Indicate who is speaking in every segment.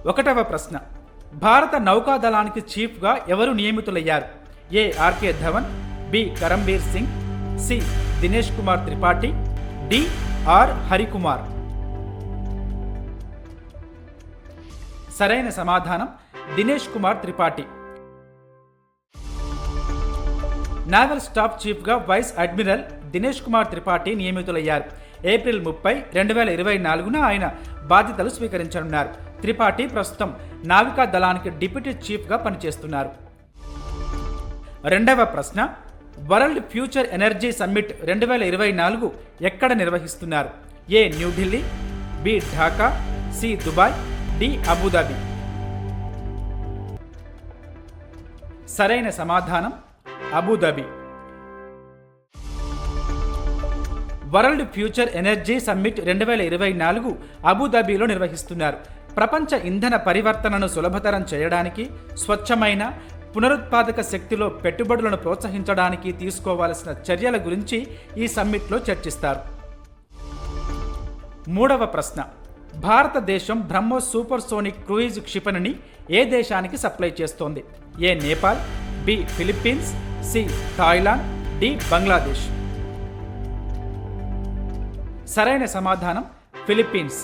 Speaker 1: ఒకటవ ప్రశ్న, భారత నౌకాదళానికి చీఫ్గా ఎవరు నియమితులయ్యారు? A RK Dhawan, B Karambir Singh, C Dinesh Kumar Tripathi, D R Harikumar. సరైన సమాధానం దినేష్ కుమార్ త్రిపాఠి. నావల్ స్టాఫ్ చీఫ్గా వైస్ అడ్మిరల్ దినేష్ కుమార్ త్రిపాఠి నియమితులయ్యారు. ఏప్రిల్ 30, 2024 ఆయన బాధ్యతలు స్వీకరించనున్నారు. త్రిపాఠి ప్రస్తుతం నావికా దళానికి డిప్యూటీ చీఫ్గా పనిచేస్తున్నారు. రెండవ ప్రశ్న, వరల్డ్ ఫ్యూచర్ ఎనర్జీ సమ్మిట్ 2024 ఎక్కడ నిర్వహిస్తున్నారు? A New Delhi, B Dhaka, C Dubai, D Abu Dhabi. సరైన సమాధానం Abu Dhabi. World future energy summit 2024 అబుదాబిలో నిర్వహిస్తున్నారు. ప్రపంచ ఇంధన పరివర్తనను సులభతరం చేయడానికి, స్వచ్ఛమైన పునరుత్పాదక శక్తిలో పెట్టుబడులను ప్రోత్సహించడానికి తీసుకోవాల్సిన చర్యల గురించి ఈ సమ్మిట్లో చర్చిస్తారు. మూడవ ప్రశ్న, భారతదేశం బ్రహ్మోస్ సూపర్సోనిక్ క్రూయిజ్ క్షిపణిని ఏ దేశానికి సప్లై చేస్తోంది? A Nepal, B Philippines, C Thailand, D Bangladesh. సరైన సమాధానం ఫిలిప్పీన్స్.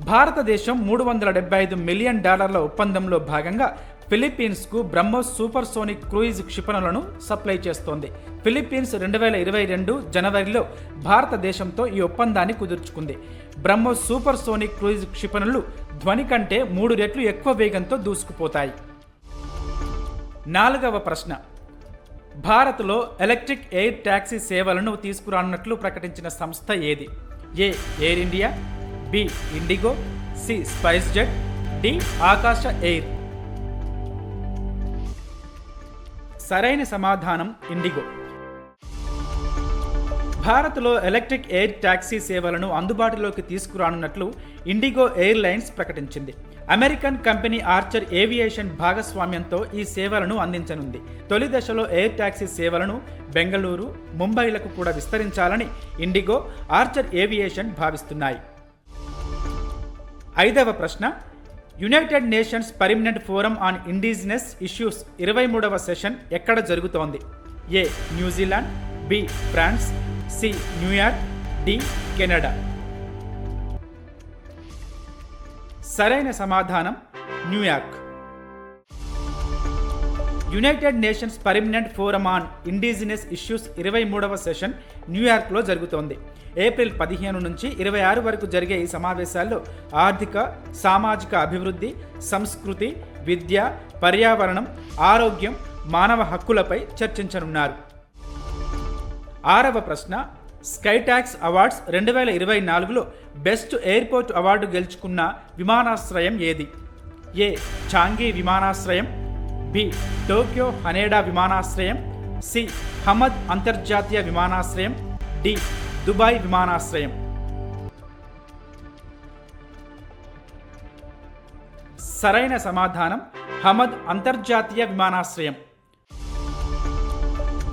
Speaker 1: భారతదేశం $375 మిలియన్ ఒప్పందంలో భాగంగా ఫిలిప్పీన్స్కు బ్రహ్మోస్ సూపర్సోనిక్ క్రూయిజ్ క్షిపణులను సప్లై చేస్తోంది. ఫిలిప్పీన్స్ 2022 జనవరిలో భారతదేశంతో ఈ ఒప్పందాన్ని కుదుర్చుకుంది. బ్రహ్మోస్ సూపర్సోనిక్ క్రూయిజ్ క్షిపణులు ధ్వని కంటే 3 రెట్లు ఎక్కువ వేగంతో దూసుకుపోతాయి. నాలుగవ ప్రశ్న, భారత్లో ఎలక్ట్రిక్ ఎయిర్ టాక్సీ సేవలను తీసుకురానున్నట్లు ప్రకటించిన సంస్థ ఏది? A Air India, B IndiGo, C SpiceJet, D Akasa Air. సరైన సమాధానం ఇండిగో. భారత్లో ఎలక్ట్రిక్ ఎయిర్ టాక్సీ సేవలను అందుబాటులోకి తీసుకురానున్నట్లు ఇండిగో ఎయిర్లైన్స్ ప్రకటించింది. అమెరికన్ కంపెనీ ఆర్చర్ ఏవియేషన్ భాగస్వామ్యంతో ఈ సేవలను అందించనుంది. తొలి దశలో ఎయిర్ టాక్సీ సేవలను బెంగళూరు, ముంబైలకు కూడా విస్తరించాలని ఇండిగో, ఆర్చర్ ఏవియేషన్ భావిస్తున్నాయి. ఐదవ ప్రశ్న, United Nations permanent forum on indigenous issues 23వ సెషన్ ఎక్కడ జరుగుతోంది? A New Zealand, B France, C New York, D Canada. సరైన సమాధానం New York. United Nations permanent forum on indigenous issues 23వ సెషన్ న్యూయార్క్లో జరుగుతోంది. ఏప్రిల్ 15 నుంచి 26 వరకు జరిగే ఈ సమావేశాల్లో ఆర్థిక, సామాజిక అభివృద్ధి, సంస్కృతి, విద్య, పర్యావరణం, ఆరోగ్యం, మానవ హక్కులపై చర్చించనున్నారు. ఆరవ ప్రశ్న, స్కైటాక్స్ అవార్డ్స్ 2024లో బెస్ట్ ఎయిర్పోర్ట్ అవార్డు గెలుచుకున్న విమానాశ్రయం ఏది? ఏ చాంగి విమానాశ్రయం, బి టోక్యో హనేడా విమానాశ్రయం, సి హమద్ అంతర్జాతీయ విమానాశ్రయం, డి దుబాయ్ విమానాశ్రయం. సరైన సమాధానం హమద్ అంతర్జాతీయ విమానాశ్రయం.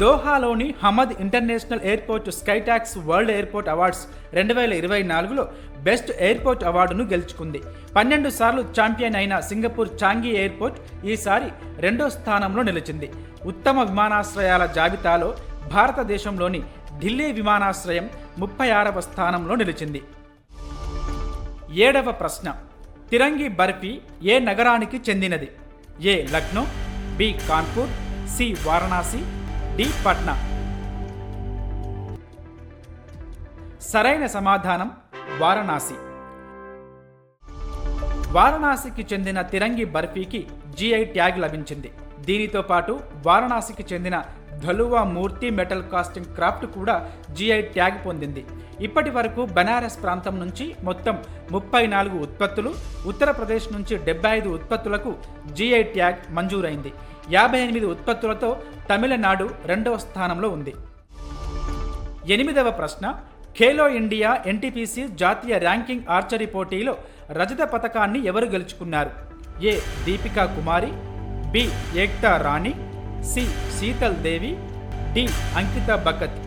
Speaker 1: దోహాలోని Hamad International Airport Skytrax World Airport Awards 2024లో బెస్ట్ ఎయిర్పోర్ట్ అవార్డును గెలుచుకుంది. 12 సార్లు ఛాంపియన్ అయిన సింగపూర్ చాంగి ఎయిర్పోర్ట్ ఈసారి 2వ స్థానంలో నిలిచింది. ఉత్తమ విమానాశ్రయాల జాబితాలో భారతదేశంలోని ఢిల్లీ విమానాశ్రయం 36వ స్థానంలో నిలిచింది. 7వ ప్రశ్న, తిరంగి బర్ఫీ ఏ నగరానికి చెందినది? A Lucknow, B Kanpur, C Varanasi, D Patna. సరైన సమాధానం వారణాసి. వారణాసికి చెందిన తిరంగి బర్ఫీకి జిఐ ట్యాగ్ లభించింది. దీనితో పాటు వారణాసికి చెందిన ధలువా మూర్తి మెటల్ కాస్టింగ్ క్రాఫ్ట్ కూడా జిఐ ట్యాగ్ పొందింది. ఇప్పటి వరకు బనారస్ ప్రాంతం నుంచి మొత్తం 34 ఉత్పత్తులు, ఉత్తరప్రదేశ్ నుంచి 75 ఉత్పత్తులకు జిఐ ట్యాగ్ మంజూరైంది. 58 ఉత్పత్తులతో తమిళనాడు 2వ స్థానంలో ఉంది. 8వ ప్రశ్న, ఖేలో ఇండియా ఎన్టీపీసీ జాతీయ ర్యాంకింగ్ ఆర్చరీ పోటీలో రజత పతకాన్ని ఎవరు గెలుచుకున్నారు? ఏ దీపికా కుమారి, బి ఏక్తా రాణి, సి శీతల్ దేవి, డి అంకిత భగత్.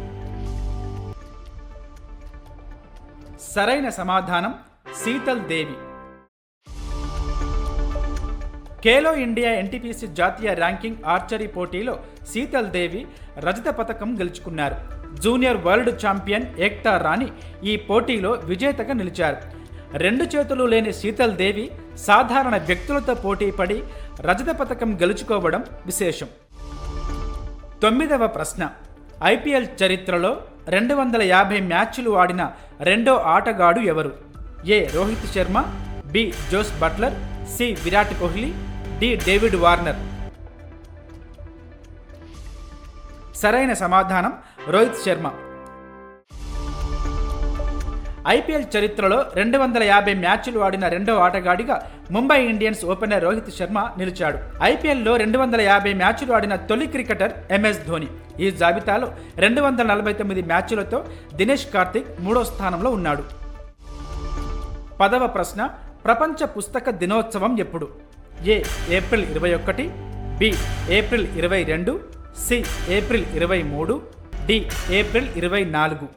Speaker 1: సరైన సమాధానం శీతల్ దేవి. ఖేలో ఇండియా ఎన్టీపీసీ జాతీయ ర్యాంకింగ్ ఆర్చరీ పోటీలో శీతల్ దేవి రజత పతకం గెలుచుకున్నారు. జూనియర్ వరల్డ్ ఛాంపియన్ ఏక్తా రాణి ఈ పోటీలో విజేతగా నిలిచారు. 2 చేతులు లేని శీతల్ దేవి సాధారణ వ్యక్తులతో పోటీపడి రజత పతకం గెలుచుకోవడం విశేషం. 9వ ప్రశ్న. ఐపీఎల్ చరిత్రలో 250 మ్యాచ్లు ఆడిన రెండో ఆటగాడు ఎవరు? A Rohit Sharma, B Jos Buttler, C Virat Kohli, D David Warner. సరైన సమాధానం రోహిత్ శర్మ. ఐపీఎల్ చరిత్రలో 250 మ్యాచ్లు ఆడిన రెండో ఆటగాడిగా ముంబై ఇండియన్స్ ఓపెనర్ రోహిత్ శర్మ నిలిచాడు. ఐపీఎల్లో 250 మ్యాచ్లు ఆడిన తొలి క్రికెటర్ ఎంఎస్ ధోని. ఈ జాబితాలో 249 మ్యాచ్లతో దినేష్ కార్తిక్ 3వ స్థానంలో ఉన్నాడు. 10వ ప్రశ్న. ప్రపంచ పుస్తక దినోత్సవం ఎప్పుడు? A April 21, B April 22, C April 23, D April 24.